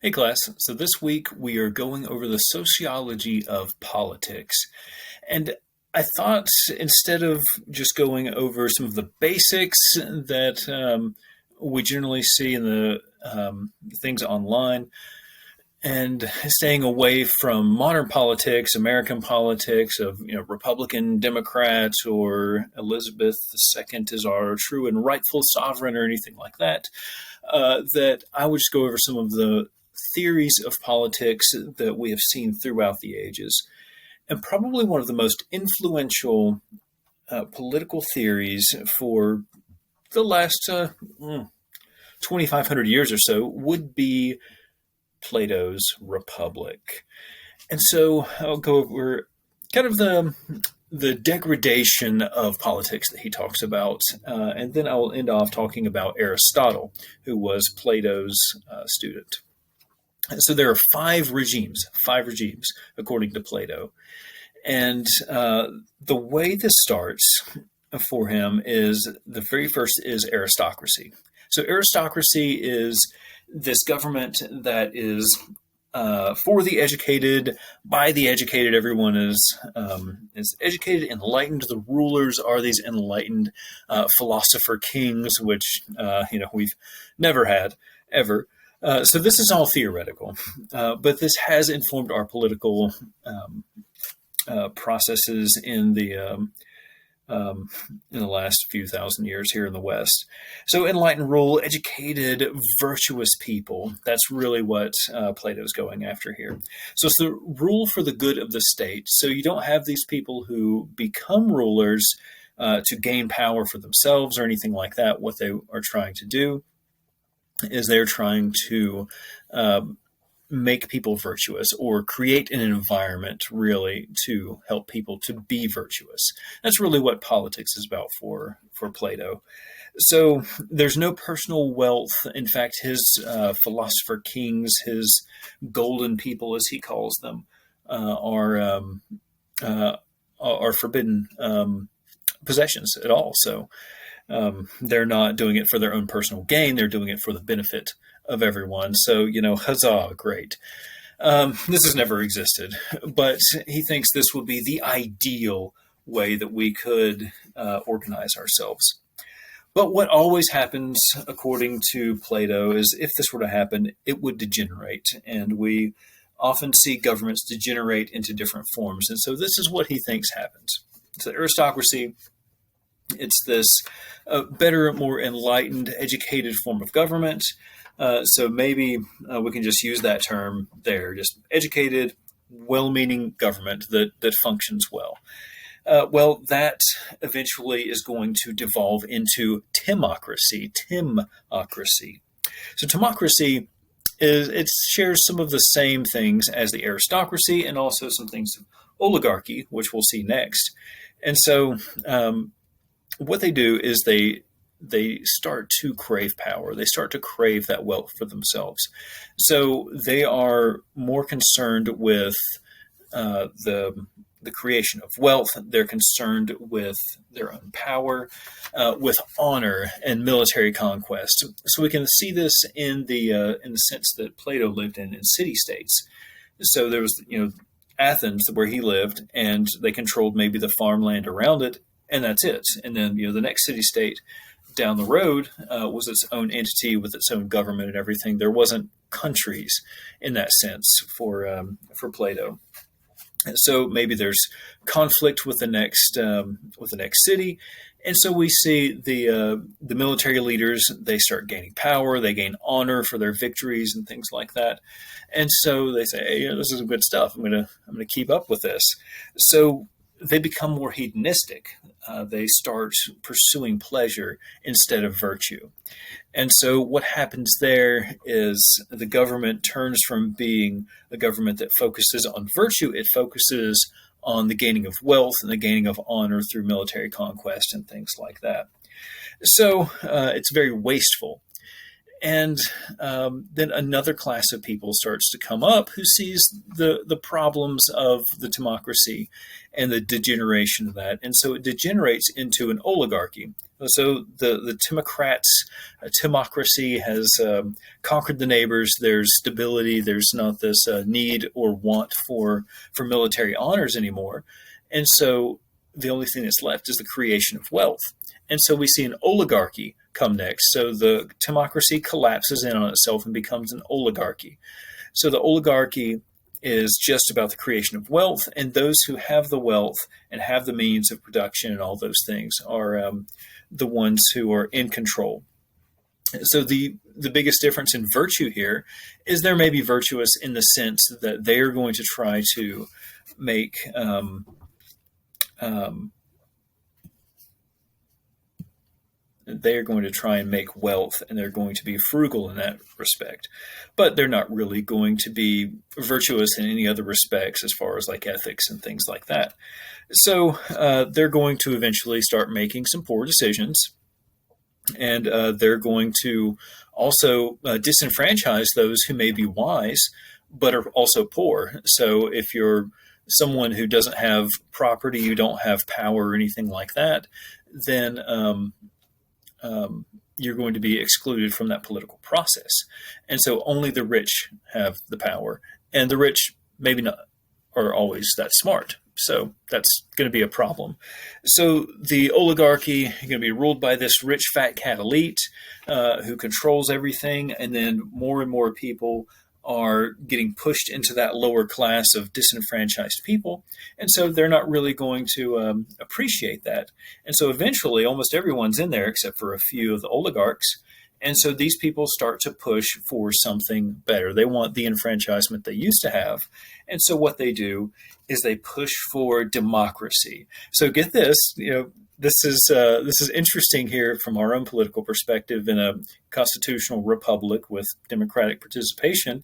Hey class, so this week we are going over the sociology of politics. And I thought instead of just going over some of the basics that we generally see in the things online and staying away from modern politics, American politics of Republican Democrats or Elizabeth II is our true and rightful sovereign or anything like that, that I would just go over some of the theories of politics that we have seen throughout the ages. And probably one of the most influential political theories for the last 2,500 years or so would be Plato's Republic. And so I'll go over kind of the degradation of politics that he talks about, and then I will end off talking about Aristotle, who was Plato's student. So there are five regimes according to Plato. And the way this starts for him is the very first is aristocracy. So aristocracy is this government that is for the educated, by the educated. Everyone is educated, enlightened. The rulers are these enlightened philosopher kings, which we've never had ever. So this is all theoretical, but this has informed our political processes in the last few thousand years here in the West. So enlightened rule, educated, virtuous people. That's really what Plato's going after here. So it's the rule for the good of the state. So you don't have these people who become rulers to gain power for themselves or anything like that. What they are trying to do is they're trying to make people virtuous or create an environment really to help people to be virtuous. That's really what politics is about for Plato. So there's no personal wealth. In fact, his philosopher kings, his golden people, as he calls them, are forbidden possessions at all. So they're not doing it for their own personal gain. They're doing it for the benefit of everyone. So, huzzah, great. This has never existed, but he thinks this would be the ideal way that we could organize ourselves. But what always happens, according to Plato, is if this were to happen, it would degenerate. And we often see governments degenerate into different forms. And so this is what he thinks happens. So aristocracy, it's this better, more enlightened, educated form of government. So maybe we can just use that term there, just educated, well-meaning government that functions well. Well, that eventually is going to devolve into timocracy. So timocracy it shares some of the same things as the aristocracy and also some things of oligarchy, which we'll see next. And so what they do is they start to crave power. They start to crave that wealth for themselves. So they are more concerned with the creation of wealth. They're concerned with their own power, with honor and military conquest. So we can see this in the sense that Plato lived in city-states. So there was Athens where he lived, and they controlled maybe the farmland around it, and that's it. And then the next city-state down the road was its own entity with its own government and everything. There wasn't countries in that sense for Plato. So maybe there's conflict with the next city, and so we see the military leaders. They start gaining power. They gain honor for their victories and things like that. And so they say, "Hey, this is good stuff. I'm gonna keep up with this." So they become more hedonistic. They start pursuing pleasure instead of virtue. And so what happens there is the government turns from being a government that focuses on virtue, it focuses on the gaining of wealth and the gaining of honor through military conquest and things like that. So it's very wasteful. And then another class of people starts to come up who sees the problems of the timocracy and the degeneration of that. And so it degenerates into an oligarchy. So the timocracy has conquered the neighbors. There's stability. There's not this need or want for military honors anymore. And so the only thing that's left is the creation of wealth. And so we see an oligarchy come next. So the timocracy collapses in on itself and becomes an oligarchy. So the oligarchy is just about the creation of wealth, and those who have the wealth and have the means of production and all those things are the ones who are in control. So the biggest difference in virtue here is they're maybe virtuous in the sense that they are going to try to make they are going to try and make wealth, and they're going to be frugal in that respect. But they're not really going to be virtuous in any other respects as far as like ethics and things like that. So they're going to eventually start making some poor decisions, and they're going to also disenfranchise those who may be wise but are also poor. So if you're someone who doesn't have property, you don't have power or anything like that, then you're going to be excluded from that political process. And so only the rich have the power, and the rich maybe not are always that smart. So that's going to be a problem. So the oligarchy is going to be ruled by this rich fat cat elite who controls everything, and then more and more people are getting pushed into that lower class of disenfranchised people. And so they're not really going to appreciate that. And so eventually almost everyone's in there except for a few of the oligarchs. And so these people start to push for something better. They want the enfranchisement they used to have. And so what they do is they push for democracy. So get this, this is interesting here from our own political perspective in a constitutional republic with democratic participation.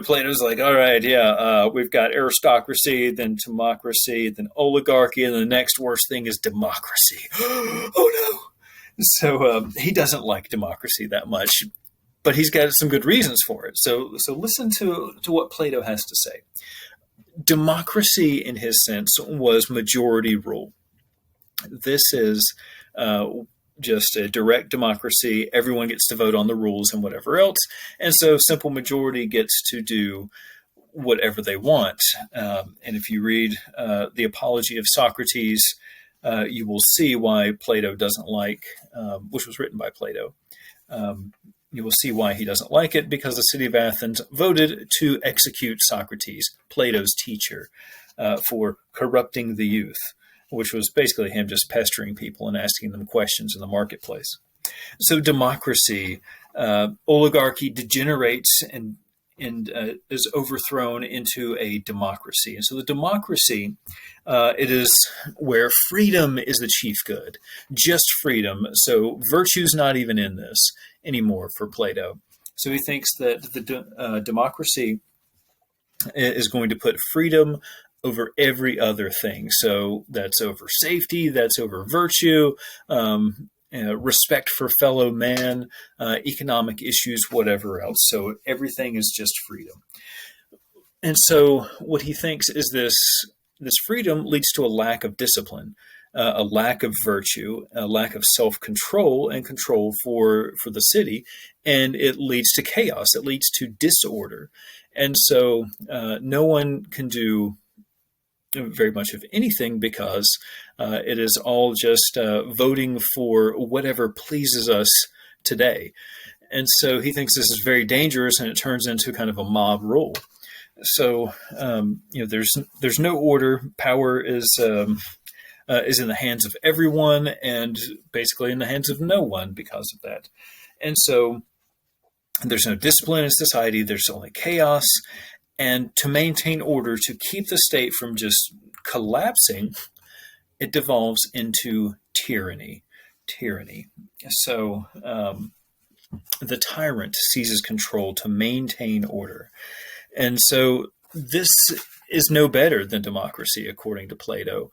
Plato's like, all right, we've got aristocracy, then democracy, then oligarchy, and the next worst thing is democracy. Oh no! So he doesn't like democracy that much, but he's got some good reasons for it. So listen to what Plato has to say. Democracy, in his sense, was majority rule. This is just a direct democracy. Everyone gets to vote on the rules and whatever else. And so simple majority gets to do whatever they want. And if you read the Apology of Socrates, you will see why Plato doesn't like, which was written by Plato. You will see why he doesn't like it, because the city of Athens voted to execute Socrates, Plato's teacher, for corrupting the youth, which was basically him just pestering people and asking them questions in the marketplace. So democracy, oligarchy degenerates and is overthrown into a democracy. And so the democracy, it is where freedom is the chief good, just freedom. So virtue's not even in this anymore for Plato. So he thinks that the democracy is going to put freedom over every other thing. So that's over safety, that's over virtue, respect for fellow man, economic issues, whatever else. So everything is just freedom. And so what he thinks is this freedom leads to a lack of discipline, a lack of virtue, a lack of self-control and control for the city, and it leads to chaos. It leads to disorder. And so no one can do very much of anything because it is all just voting for whatever pleases us today. And so he thinks this is very dangerous, and it turns into kind of a mob rule. So there's no order. Power is in the hands of everyone, and basically in the hands of no one because of that. And so there's no discipline in society. There's only chaos. And to maintain order, to keep the state from just collapsing, it devolves into tyranny. So the tyrant seizes control to maintain order. And so this is no better than democracy, according to Plato,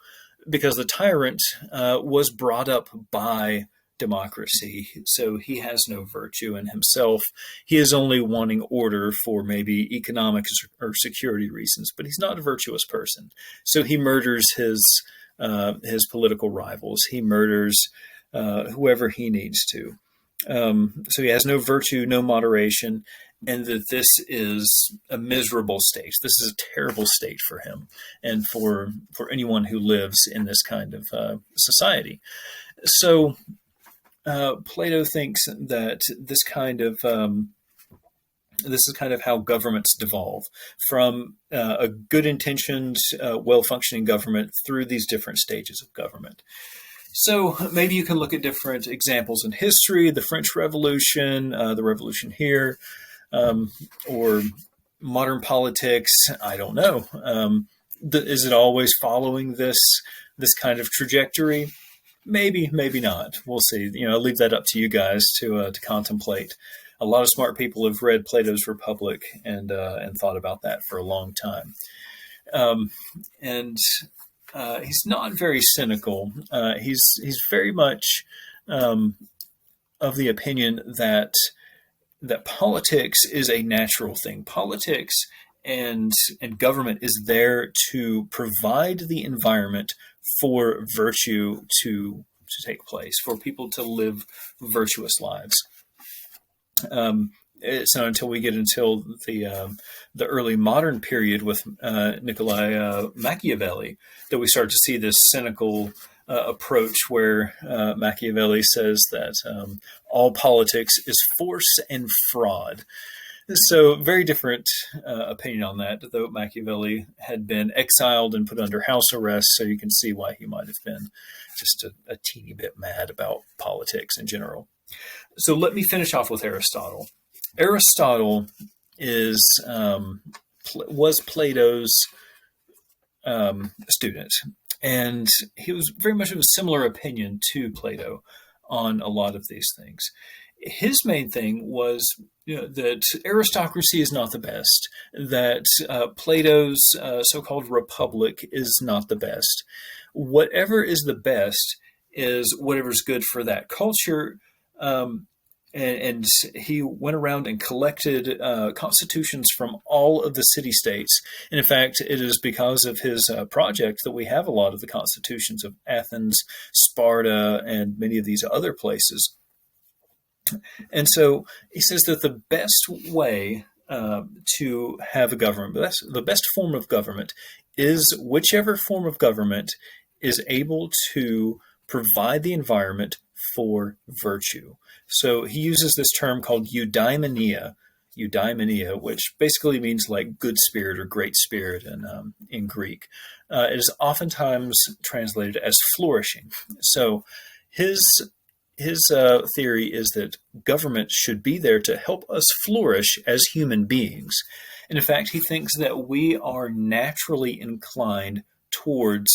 because the tyrant was brought up by democracy. So he has no virtue in himself. He is only wanting order for maybe economic or security reasons, but he's not a virtuous person. So he murders his political rivals. He murders whoever he needs to. So he has no virtue, no moderation, and that this is a miserable state. This is a terrible state for him and for anyone who lives in this kind of society. So Plato thinks that this is kind of how governments devolve from a good-intentioned, well-functioning government through these different stages of government. So maybe you can look at different examples in history, the French Revolution, the revolution here, or modern politics. I don't know. Is it always following this kind of trajectory? Maybe, maybe not. We'll see. I'll leave that up to you guys to contemplate. A lot of smart people have read Plato's Republic and thought about that for a long time. And he's not very cynical. He's very much of the opinion that politics is a natural thing. Politics and government is there to provide the environment for virtue to take place, for people to live virtuous lives. It's not until we get until the early modern period with Niccolo Machiavelli that we start to see this cynical approach where Machiavelli says that all politics is force and fraud. So very different opinion on that, though Machiavelli had been exiled and put under house arrest, so you can see why he might have been just a teeny bit mad about politics in general. So let me finish off with Aristotle. Aristotle was Plato's student, and he was very much of a similar opinion to Plato on a lot of these things. His main thing was that aristocracy is not the best, that Plato's so-called republic is not the best. Whatever is the best is whatever's good for that culture. And he went around and collected constitutions from all of the city-states. And in fact, it is because of his project that we have a lot of the constitutions of Athens, Sparta, and many of these other places. And so he says that the best way to have a government, the best form of government, is whichever form of government is able to provide the environment for virtue. So he uses this term called eudaimonia, which basically means like good spirit or great spirit in Greek. It is oftentimes translated as flourishing. So his theory is that government should be there to help us flourish as human beings. And in fact, he thinks that we are naturally inclined towards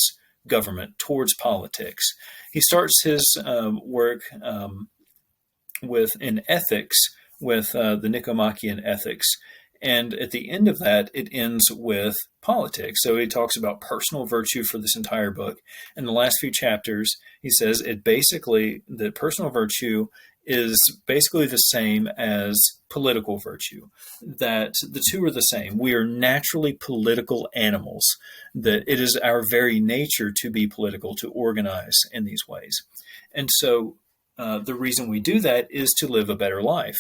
government, towards politics. He starts his work in ethics with the Nicomachean Ethics. And at the end of that, it ends with politics. So he talks about personal virtue for this entire book. In the last few chapters, he says that personal virtue is basically the same as political virtue, that the two are the same. We are naturally political animals, that it is our very nature to be political, to organize in these ways. And so the reason we do that is to live a better life,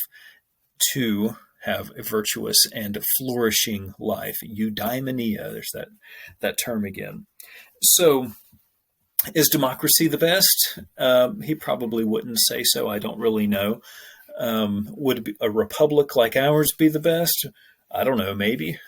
to have a virtuous and flourishing life. Eudaimonia, there's that term again. So is democracy the best? He probably wouldn't say so. I don't really know. Would a republic like ours be the best? I don't know, maybe.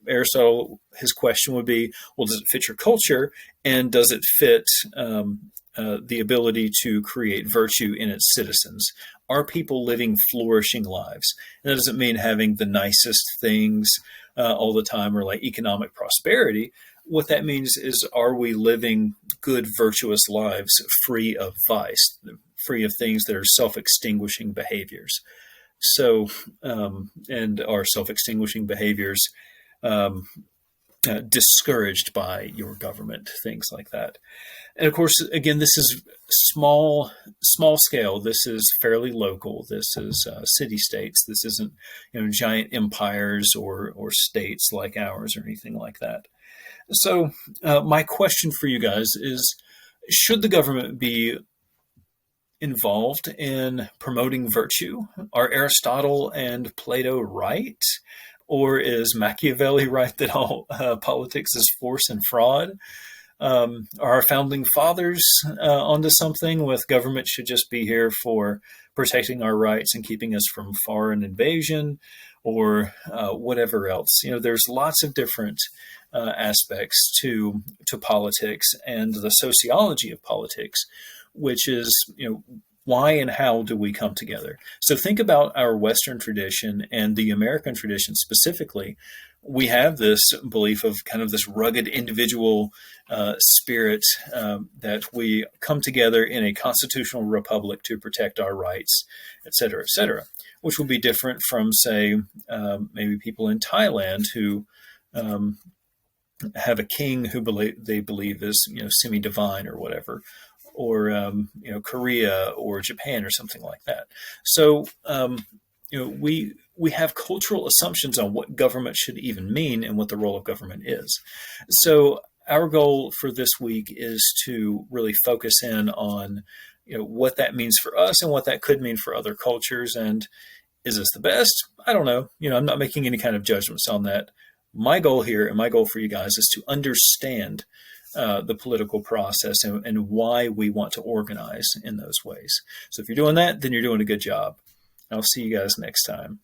Aristotle, his question would be, well, does it fit your culture? And does it fit the ability to create virtue in its citizens? Are people living flourishing lives? And that doesn't mean having the nicest things all the time or like economic prosperity. What that means is, are we living good, virtuous lives free of vice, free of things that are self-extinguishing behaviors? So, and are self-extinguishing behaviors discouraged by your government, things like that. And of course, again, this is small scale. This is fairly local. This is city-states. This isn't giant empires or states like ours or anything like that. So my question for you guys is, should the government be involved in promoting virtue? Are Aristotle and Plato right? Or is Machiavelli right that all politics is force and fraud? Are our founding fathers onto something with government should just be here for protecting our rights and keeping us from foreign invasion, or whatever else? There's lots of different aspects to politics and the sociology of politics, which is why and how do we come together? So think about our Western tradition and the American tradition specifically. We have this belief of kind of this rugged individual spirit, that we come together in a constitutional republic to protect our rights, et cetera, which will be different from, say, maybe people in Thailand who have a king who they believe is semi-divine or whatever, or Korea or Japan or something like that. So we have cultural assumptions on what government should even mean and what the role of government is. So our goal for this week is to really focus in on what that means for us and what that could mean for other cultures. And is this the best? I don't know. I'm not making any kind of judgments on that. My goal here and my goal for you guys is to understand the political process and why we want to organize in those ways. So if you're doing that, then you're doing a good job. I'll see you guys next time.